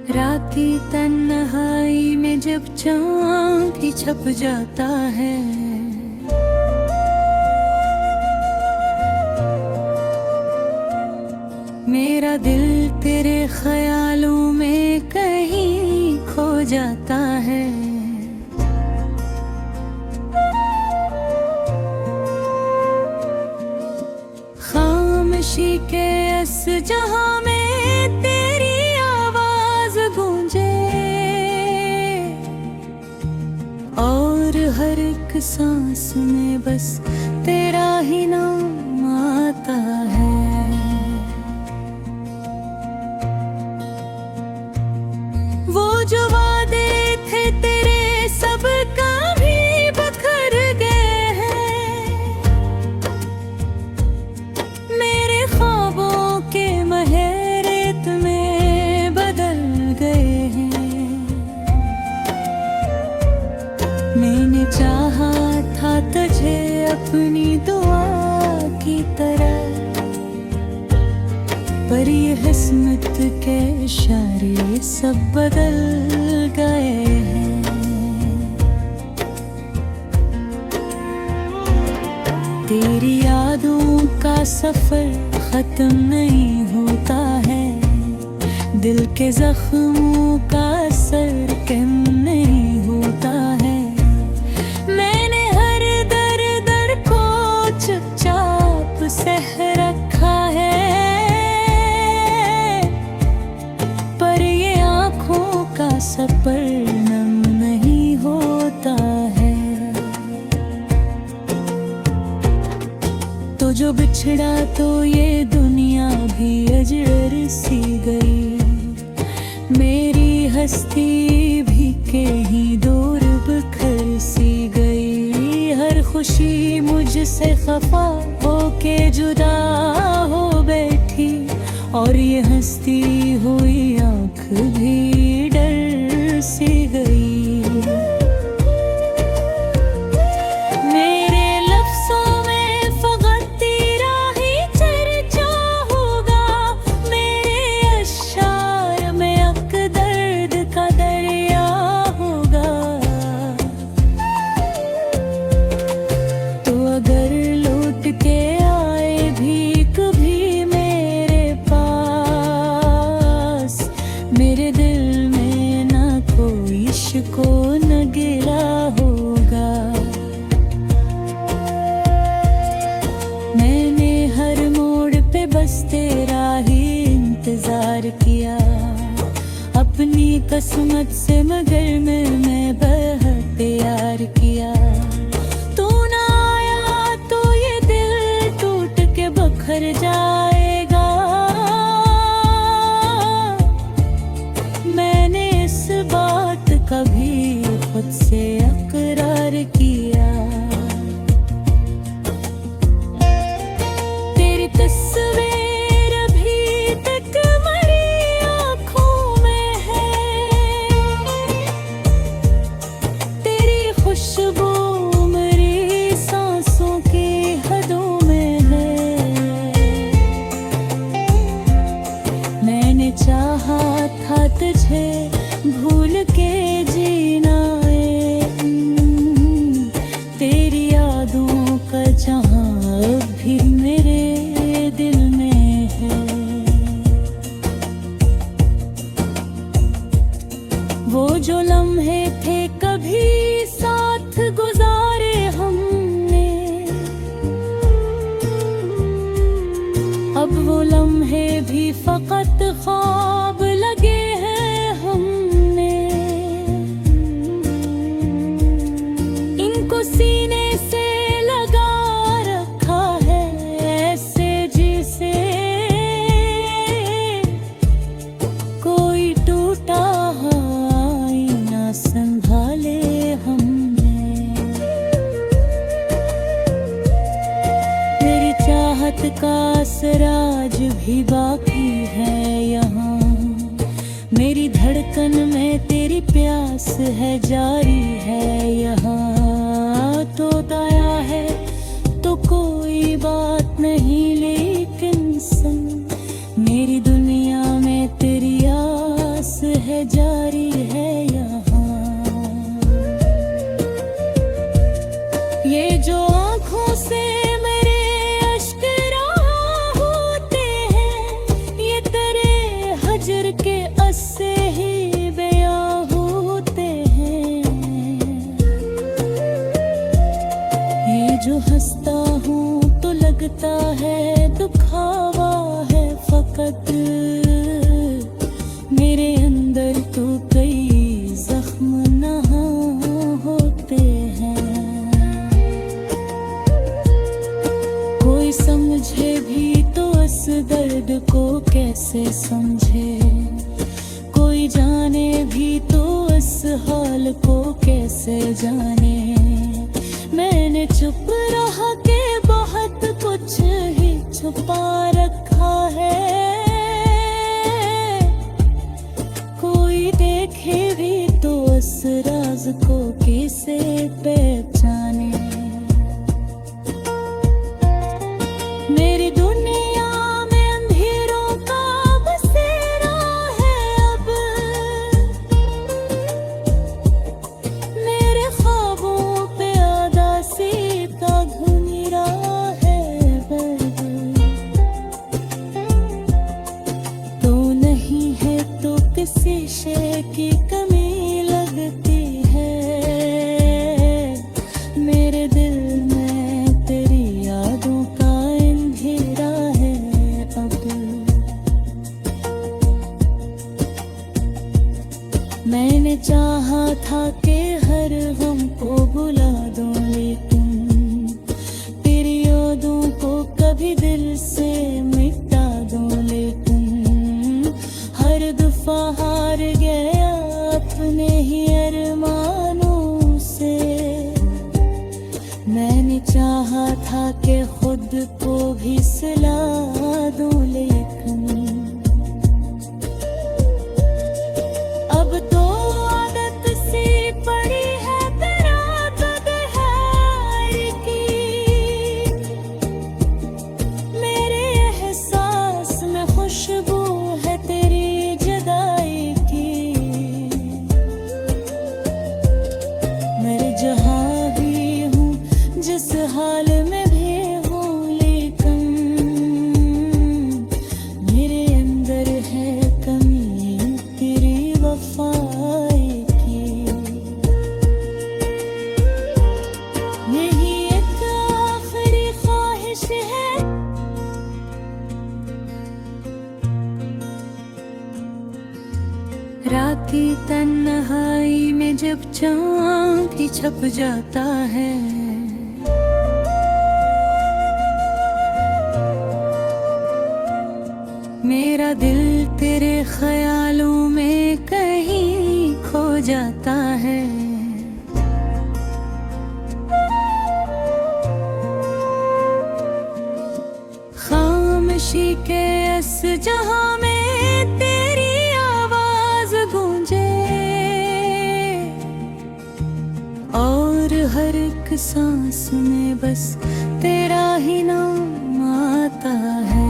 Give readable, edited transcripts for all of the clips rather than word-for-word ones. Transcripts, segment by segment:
राती तन्हाई में जब चांद ही छप जाता है, मेरा दिल तेरे ख्यालों में कहीं खो जाता है। खामोशी के इस जहां में तेरी आवाज गूंजे और हर एक सांस में बस तेरा ही नाम आता है। वो जो वादे थे तेरे सब कभी बिखर गए हैं, मेरे ख्वाबों के महल रेत में बदल गए हैं। मैंने चाहा था तुझे अपनी दुआ की तरह, पर ये किस्मत के इशारे सब बदल गए हैं। तेरी यादों का सफर खत्म नहीं होता है, दिल के जख्मों का असर कम नहीं होता है। मैंने हर दर को चुपचाप सह रखा है, सफर नम नहीं होता है। तो जो बिछड़ा तो ये दुनिया भी अजर सी गई, मेरी हस्ती भी कहीं दूर बिखर सी गई। हर खुशी मुझसे खफा होके जुदा हो बैठी, और ये हंसती हुई आँख भी डर सी गई। मेरे लफ्ज़ों में फ़क़त तेरा ही चर्चा होगा, मेरे अश्शार में अक दर्द का दरिया होगा। तो अगर लौट के आए भी कभी मेरे पास, मेरे दिल में ना कोई इश्क़ न गिला होगा। मैंने हर मोड़ पे बस तेरा ही इंतजार किया, अपनी किस्मत से मगर मैं बहुत प्यार किया। तू ना आया तो ये दिल टूट के बिखर जाएगा। मैंने इस बात का भी खुद से इकरार किया। तेरी तस्वीर अभी तक मेरी आँखों में है, तेरी खुशबू मेरी सांसों की हदों में है। मैंने चाहा था तुझे भूल के जीना, तेरी यादों का जहां अब भी मेरे दिल में है। वो जो लम्हे थे कभी साथ गुजारे हमने, अब वो लम्हे भी फ़क़त ख्वाब लगे हैं हमने। इनको सीने से लगा रखा है ऐसे जिसे कोई टूटा आईना संभाले हमने। मेरी चाहत का असर आज भी बाकी है यहाँ, मेरी धड़कन में तेरी प्यास है जारी है यहाँ। तो दया है तो कोई बात नहीं, लेकिन संग मेरी दुनिया में तेरी आस है लगता है दुखावा है फकत, मेरे अंदर तो कई जख्म नहा होते हैं। कोई समझे भी तो इस दर्द को कैसे समझे, कोई जाने भी तो इस हाल को कैसे जाने। मैंने चुप रहा के बहुत कुछ ही छुपा रखा है, कोई देखे भी तो इस राज को कैसे पहचाने। मेरी दुनिया में अंधेरों का बसेरा है अब, मेरे ख्वाबों पे उदासी का घुमिरा है बर्द। तो नहीं है तो किसी शय की कमी लगती है, मेरे दिल में तेरी यादों का अंधेरा है अब। मैंने चाहा था कि हर गम को भुला दूं, लेकिन तेरी यादों को कभी दिल से मिटा दूं, लेकिन हर दफा हार गया अपने ही अरमानों से। मैंने चाहा था कि खुद को भी सिला दूं, लेकिन अब तो आदत सी पड़ी है तेरा तदहार की, मेरे एहसास में खुशबू है तेरी जुदाई की। मैं जहाँ भी हूँ जिस हाल में भी हूँ, लेकिन मेरे अंदर है कमी तेरी वफाई की। यही एक आखिरी ख्वाहिश है, रात की तन्हाई में जब चाँद भी छप जाता है, मेरा दिल तेरे ख्यालों में कहीं खो जाता है। खामोशी के इस जहां में तेरी आवाज गूंजे, और हर एक सांस में बस तेरा ही नाम आता है।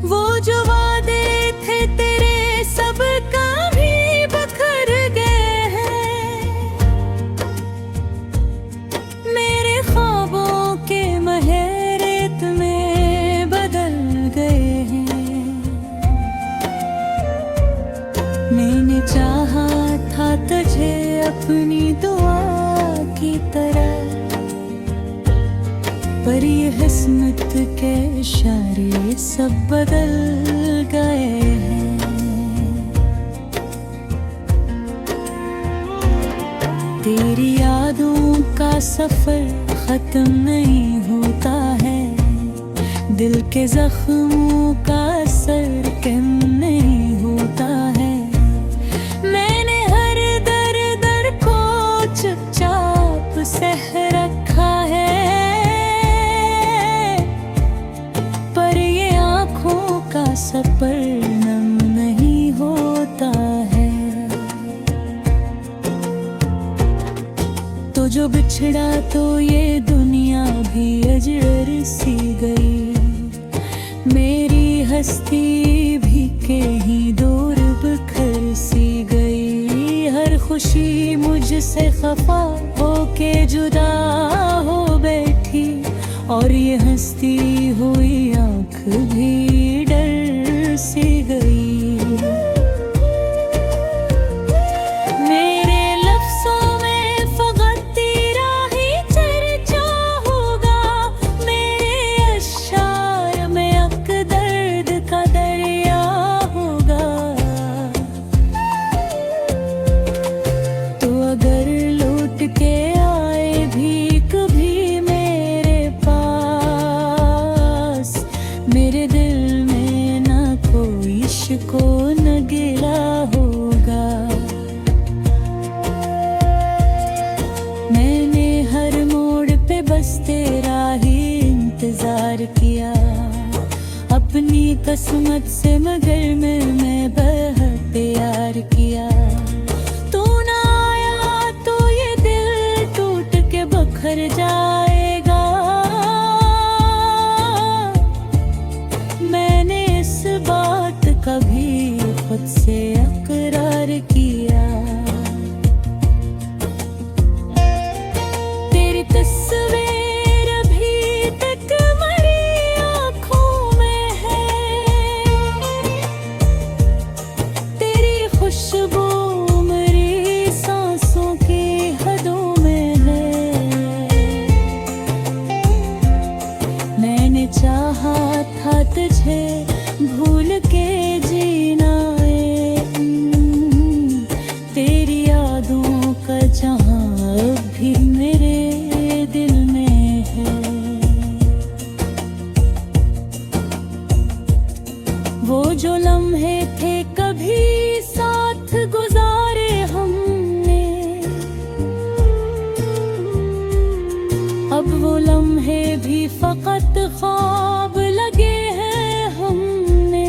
वो जो वादे थे तेरे सब कभी बखर गए हैं, मेरे ख्वाबों के महल रेत में बदल गए हैं। मैंने चाहा था तुझे अपनी दुआ की तरह, पर ये किस्मत के इशारे सब बदल गए हैं। तेरी यादों का सफर खत्म नहीं होता है, दिल के जख्मों का असर कम नहीं होता है। मैंने हर दर दर को चुपचाप सह रखा है, सफर नम नहीं होता है। तो जो बिछड़ा तो ये दुनिया भी अजर सी गई, मेरी हस्ती भी कहीं दूर बिखर सी गई। हर खुशी मुझसे खफा होके जुदा हो बैठी, और ये हंसती हुई आँख भी डर सी गई। मेरे लफ्ज़ों में फकत बस तेरा ही इंतजार किया। अपनी किस्मत से मगर मैं बहुत प्यार किया। तू ना आया तो ये दिल टूट के बखर जाएगा। मैंने इस बात का भी खुद से इकरार किया। तेरी तस्वीर अभी तक मेरी आँखों में है। तेरी खुशबू मेरी सांसों की हदों में है। मैंने चाहा था तुझे भूल के जीना है। तेरी यादों का जहां भी मेरे दिल में है। वो जो लम्हे थे कभी साथ गुजारे हमने, अब वो लम्हे भी फकत ख्वाब लगे हैं हमने।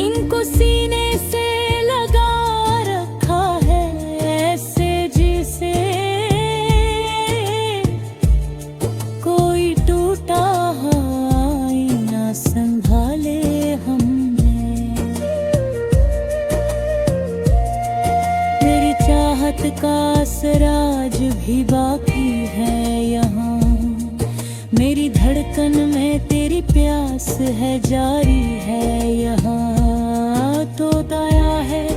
इनको सीने से लगा रखा है ऐसे जिसे कोई टूटा आईना संभाले हमने। मेरी चाहत का असर आज भी बाकी है यहाँ। मेरी धड़कन में तेरी प्यास है जारी है यहाँ। तो दया है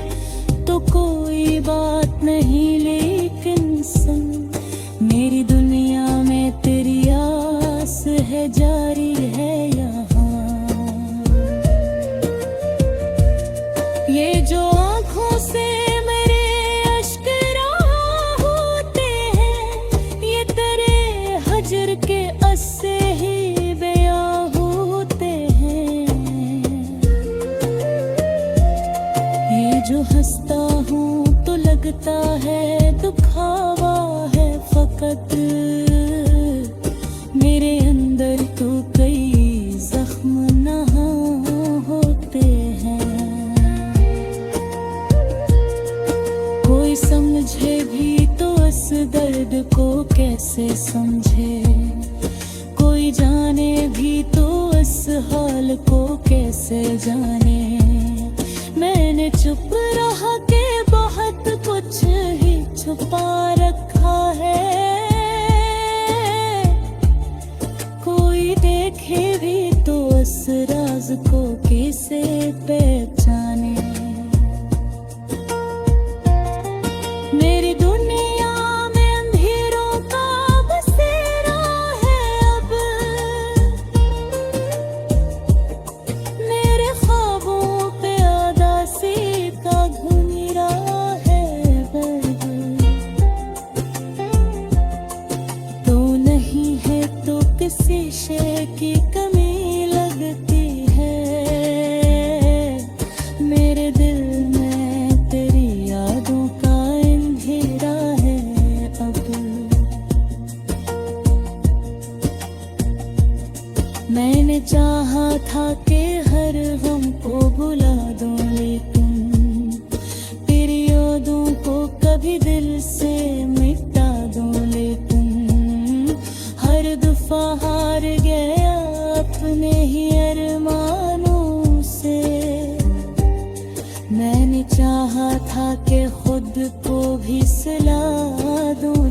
तो कोई बात नहीं, लेकिन सुन मेरी दुनिया में तेरी आस है जारी है यहाँ। ये जो आँखों से हजर के अस्से ही बयां होते हैं। ये जो हंसता हूँ तो लगता है दुखावा है फकत। मेरे अंदर तो कई जख्म नहा होते हैं। कोई समझे भी तो इस दर्द को कैसे समझे। कोई जाने भी तो इस हाल को कैसे जाने। मैंने चुप रहा के बहुत कुछ ही छुपा रखा है। कोई देखे भी तो इस राज को कैसे पहचाने। मेरी दुनिया में अंधेरों का बसेरा है अब। मेरे ख्वाबों पे उदासी का घुनीरा है बर्द। तो नहीं है तो किसी शय की कमी लगती है। मेरे दिल में तेरी यादों का अंधेरा है अब। मैंने चाहा था कि हर गम को भुला दूं, लेकिन तेरी यादों को कभी दिल से मिटा दूं। लेकिन हर दफा हार गया अपने ही अरमानों से। मैंने चाहा था कि खुद को भी सिला दूं,